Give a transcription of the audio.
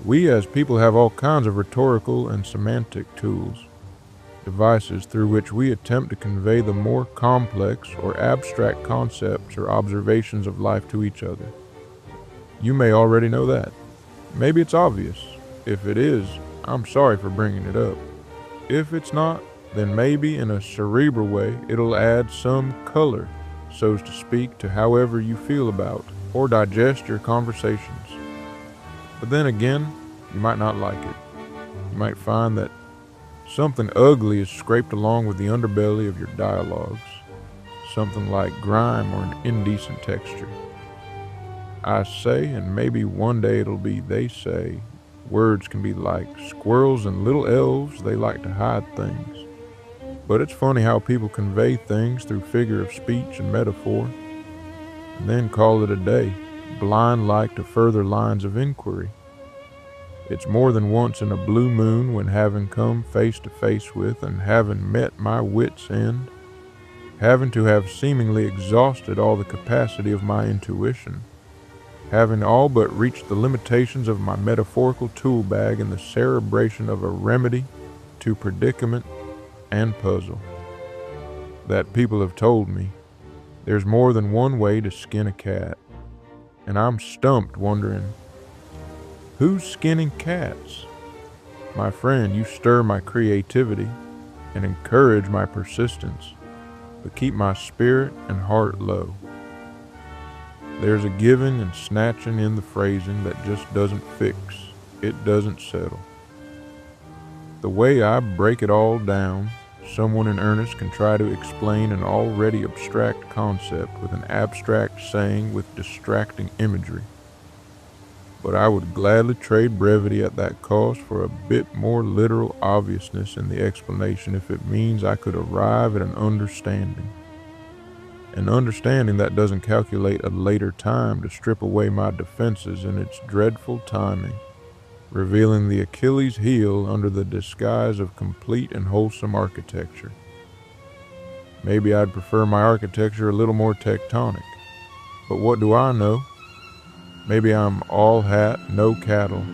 We as people have all kinds of rhetorical and semantic tools, devices through which we attempt to convey the more complex or abstract concepts or observations of life to each other. You may already know that. Maybe it's obvious. If it is, I'm sorry for bringing it up. If it's not, then maybe in a cerebral way it'll add some color, so to speak, to however you feel about or digest your conversations. But then again, you might not like it. You might find that something ugly is scraped along with the underbelly of your dialogues, something like grime or an indecent texture. I say, and maybe one day it'll be they say, words can be like squirrels and little elves, they like to hide things. But it's funny how people convey things through figure of speech and metaphor, and then call it a day, blind like to further lines of inquiry. It's more than once in a blue moon when having come face to face with and having met my wit's end, having to have seemingly exhausted all the capacity of my intuition, having all but reached the limitations of my metaphorical tool bag in the cerebration of a remedy to predicament and puzzle, that people have told me there's more than one way to skin a cat, and I'm stumped wondering, who's skinning cats? My friend, you stir my creativity and encourage my persistence, but keep my spirit and heart low. There's a giving and snatching in the phrasing that just doesn't fix, it doesn't settle. The way I break it all down, someone in earnest can try to explain an already abstract concept with an abstract saying with distracting imagery. But I would gladly trade brevity at that cost for a bit more literal obviousness in the explanation if it means I could arrive at an understanding. An understanding that doesn't calculate a later time to strip away my defenses in its dreadful timing, revealing the Achilles heel under the disguise of complete and wholesome architecture. Maybe I'd prefer my architecture a little more tectonic, but what do I know? Maybe I'm all hat, no cattle,